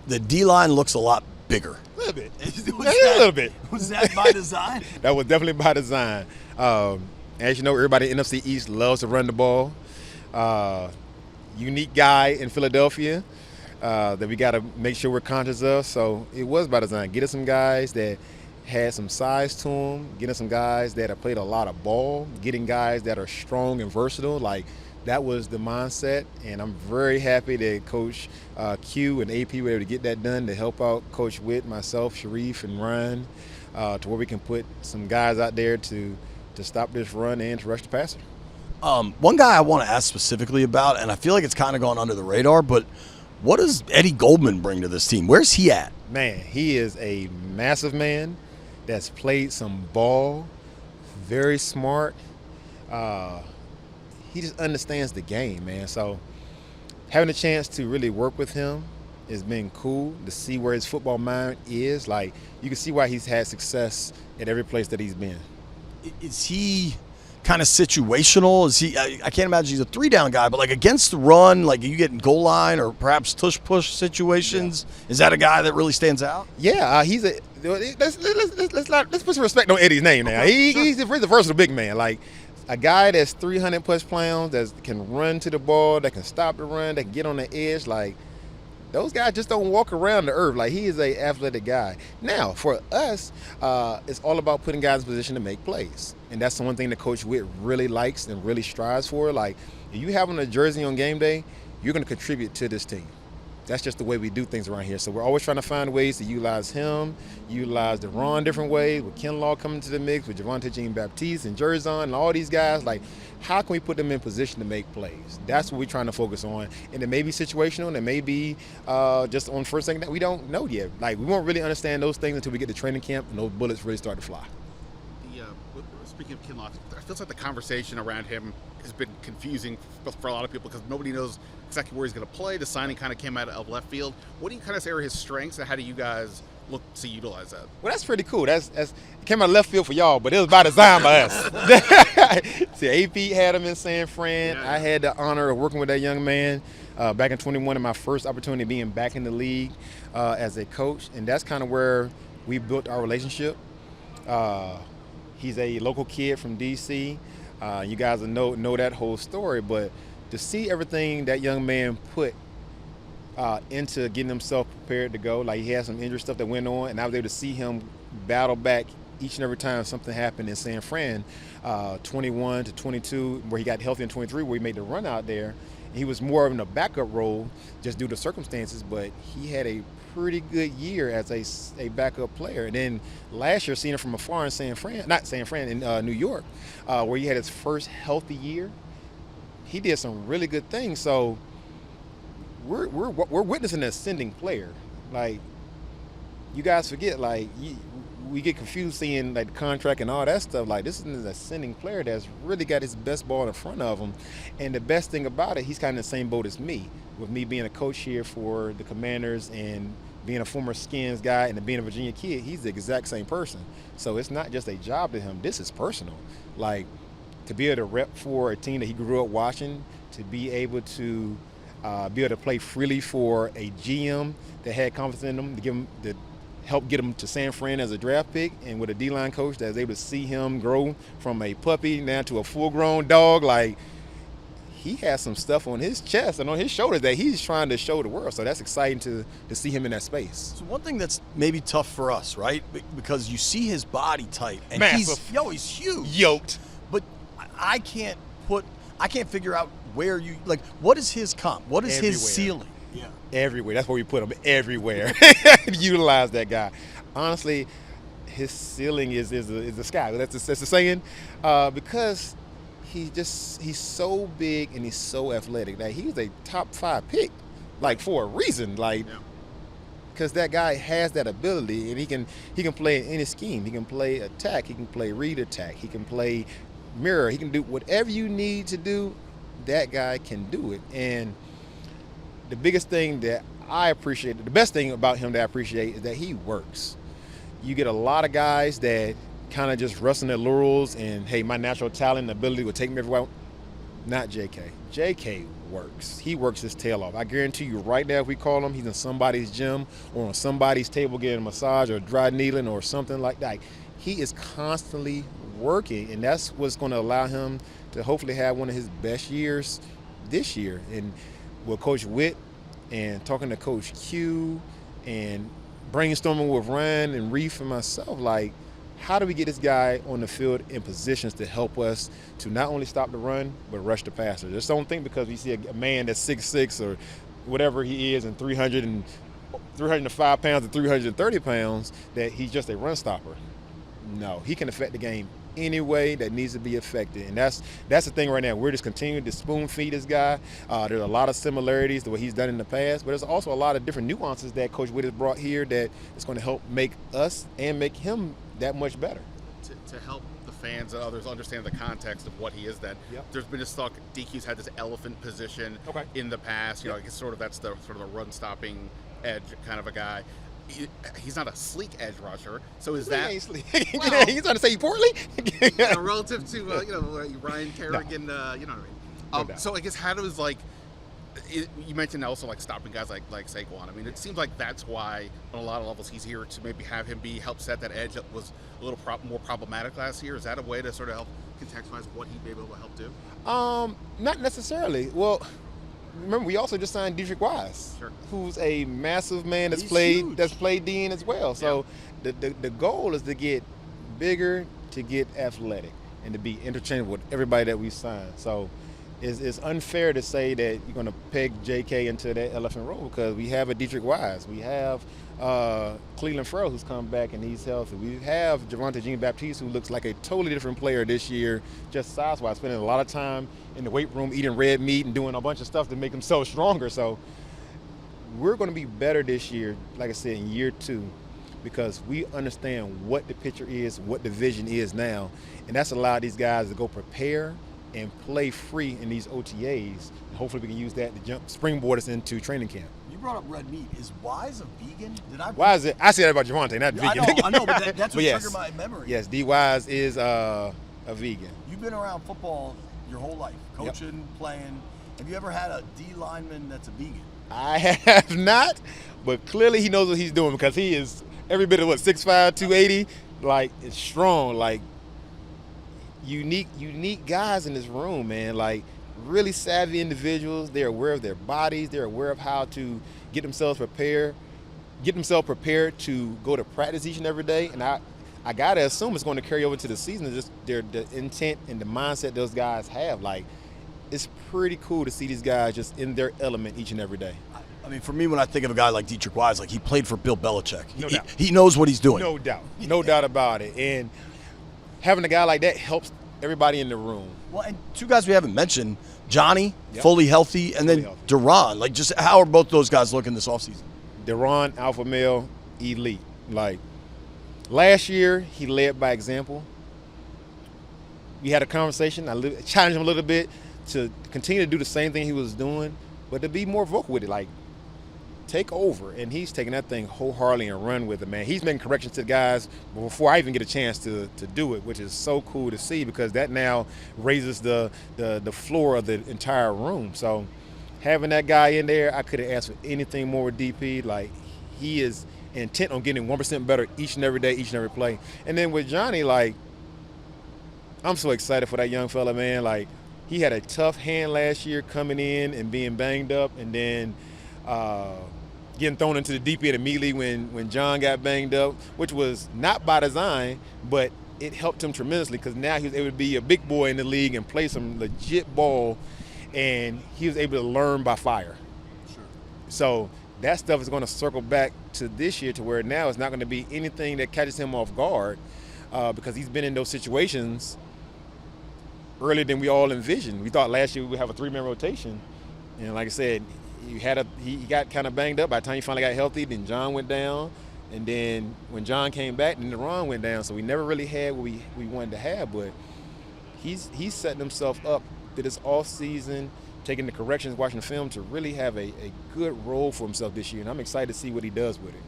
the D-line looks a lot bigger. A little bit. A little bit. Was that by design? That was definitely by design. As you know, everybody in NFC East loves to run the ball. Unique guy in Philadelphia that we got to make sure we're conscious of. So it was by design. Get us some guys that had some size to them, getting some guys that have played a lot of ball, getting guys that are strong and versatile. Like, that was the mindset, and I'm very happy that Coach Q and AP were able to get that done to help out Coach Witt, myself, Sharif, and Ryan, to where we can put some guys out there to stop this run and to rush the passer. One guy I want to ask specifically about, and I feel like it's kind of gone under the radar, but what does Eddie Goldman bring to this team? Where's he at? Man, he is a massive man that's played some ball, very smart. He just understands the game, man. So having a chance to really work with him has been cool to see where his football mind is. Like, you can see why he's had success at every place that he's been. Is he kind of situational? Is he? I can't imagine he's a 3-down guy, but like against the run, like you get in goal line or perhaps tush-push situations, is that a guy that really stands out? Yeah, he's a. Let's put some respect on Eddie's name now. He's a versatile big man. Like, a guy that's 300+ pounds, that can run to the ball, that can stop the run, that can get on the edge. Like, those guys just don't walk around the earth. Like, he is a athletic guy. Now, for us, it's all about putting guys in position to make plays. And that's the one thing that Coach Witt really likes and really strives for. Like, if you have on a jersey on game day, you're going to contribute to this team. That's just the way we do things around here. So we're always trying to find ways to utilize him, utilize Darryl different ways, with Kinlaw coming to the mix, with Javon Kinlaw and Jerzon and all these guys. Like, how can we put them in position to make plays? That's what we're trying to focus on. And it may be situational, and it may be just on first thing that we don't know yet. Like, we won't really understand those things until we get to training camp and those bullets really start to fly. Speaking of Kinlaw, it feels like the conversation around him has been confusing for a lot of people because nobody knows exactly where he's going to play. The signing kind of came out of left field. What do you kind of say are his strengths, and how do you guys look to utilize that? Well, that's pretty cool. It came out of left field for y'all, but it was by design by us. See, AP had him in San Fran. Yeah. I had the honor of working with that young man back in 21, and my first opportunity being back in the league as a coach, and that's kind of where we built our relationship. He's a local kid from D.C. You guys will know that whole story, but to see everything that young man put into getting himself prepared to go, like he had some injury stuff that went on, and I was able to see him battle back each and every time something happened in San Fran, 21 to 22, where he got healthy in 23, where he made the run out there. He was more in a backup role just due to circumstances, but he had a pretty good year as a backup player. And then last year, seeing him from afar in New York, where he had his first healthy year, he did some really good things. So we're witnessing an ascending player. Like, you guys forget, like, we get confused seeing like the contract and all that stuff. Like, this is an ascending player that's really got his best ball in front of him. And the best thing about it, he's kind of in the same boat as me, with me being a coach here for the Commanders and being a former Skins guy and being a Virginia kid. He's the exact same person. So it's not just a job to him. This is personal. Like, to be able to rep for a team that he grew up watching, to be able to play freely for a GM that had confidence in him, to give him the help get him to San Fran as a draft pick, and with a D-line coach that was able to see him grow from a puppy now to a full-grown dog. Like, he has some stuff on his chest and on his shoulders that he's trying to show the world. So that's exciting to see him in that space. So one thing that's maybe tough for us, right? Because you see his body type, and massive. He's huge. Yoked. But I can't figure out where what is his comp? What is his ceiling? Yeah. Everywhere. That's where we put him. Everywhere. Utilize that guy. Honestly, his ceiling is the sky. That's the saying. Because he's so big and he's so athletic. Like, he's a top 5 pick, like, for a reason. Like, because that guy has that ability, and he can play in any scheme. He can play attack. He can play read attack. He can play mirror. He can do whatever you need to do. That guy can do it. And the biggest thing that I appreciate, the best thing about him that I appreciate, is that he works. You get a lot of guys that kind of just rest on their laurels and, hey, my natural talent and ability will take me everywhere. Not JK. JK works. He works his tail off. I guarantee you right now, if we call him, he's in somebody's gym or on somebody's table getting a massage or dry needling or something like that. He is constantly working, and that's what's going to allow him to hopefully have one of his best years this year. And with Coach Witt and talking to Coach Q and brainstorming with Ryan and Reef and myself, like, how do we get this guy on the field in positions to help us to not only stop the run, but rush the passer? Just don't think because we see a man that's 6'6" or whatever he is and 305 pounds and 330 pounds that he's just a run stopper. No, he can affect the game any way that needs to be affected. And that's the thing right now. We're just continuing to spoon feed this guy. There's a lot of similarities to what he's done in the past, but there's also a lot of different nuances that Coach Witt has brought here that is going to help make us and make him that much better. To help the fans and others understand the context of what he is, then there's been this talk DQ's had this elephant position in the past. You know, I guess that's the sort of the run stopping edge kind of a guy. He's not a sleek edge rusher, so is that? Sleek. Well, he's trying to say you poorly. Relative to Ryan Kerrigan, you know what I mean. So I guess how does you mentioned also stopping guys like Saquon. I mean, it seems like that's why on a lot of levels he's here to maybe have him help set that edge that was a little more problematic last year. Is that a way to sort of help contextualize what he'd be able to help do? Not necessarily. Well, remember we also just signed Deidrick Wise, who's a massive man that's played DN as well. So the goal is to get bigger, to get athletic, and to be interchangeable with everybody that we signed. So it's unfair to say that you're going to peg JK into that elephant role because we have a Deidrick Wise. We have Cleveland Ferrell, who's come back and he's healthy. We have Javonte Jean-Baptiste, who looks like a totally different player this year, just size-wise, spending a lot of time in the weight room eating red meat and doing a bunch of stuff to make himself stronger. So we're going to be better this year, like I said, in year 2, because we understand what the picture is, what the vision is now, and that's allowed these guys to go prepare and play free in these OTAs. And hopefully we can use that to springboard us into training camp. You brought up red meat. Is Wise a vegan? Wise, I say that about Javonte, not vegan. I know, but that's what triggered my memory. Yes, D. Wise is a vegan. You've been around football your whole life, coaching, playing. Have you ever had a D lineman that's a vegan? I have not, but clearly he knows what he's doing because he is every bit of 6'5", 280, it's strong, unique guys in this room, man. Really savvy individuals. They're aware of their bodies. They're aware of how to get themselves prepared to go to practice each and every day. And I gotta assume it's going to carry over to the season. Just the intent and the mindset those guys have. It's pretty cool to see these guys just in their element each and every day. I mean, for me, when I think of a guy like Deidrick Wise, he played for Bill Belichick. No doubt. He knows what he's doing. No doubt about it. And having a guy like that helps everybody in the room. Well, and 2 guys we haven't mentioned, Johnny, fully healthy, and then Deron. Just how are both those guys looking this offseason? Deron, alpha male, elite. Last year, he led by example. We had a conversation. I challenged him a little bit to continue to do the same thing he was doing, but to be more vocal with it. Take over, and he's taking that thing wholeheartedly and run with it, man. He's making corrections to the guys before I even get a chance to do it, which is so cool to see because that now raises the floor of the entire room. So having that guy in there, I could have asked for anything more with DP. He is intent on getting 1% better each and every day, each and every play. And then with Johnny, I'm so excited for that young fella, man. He had a tough hand last year coming in and being banged up, and then getting thrown into the deep end immediately when John got banged up, which was not by design, but it helped him tremendously because now he was able to be a big boy in the league and play some legit ball, and he was able to learn by fire. Sure. So that stuff is going to circle back to this year to where now it's not going to be anything that catches him off guard because he's been in those situations earlier than we all envisioned. We thought last year we would have a 3-man rotation, and like I said, he got kind of banged up. By the time he finally got healthy, then John went down. And then when John came back, then Deron went down. So we never really had what we wanted to have. But he's setting himself up for this off-season, taking the corrections, watching the film to really have a good role for himself this year. And I'm excited to see what he does with it.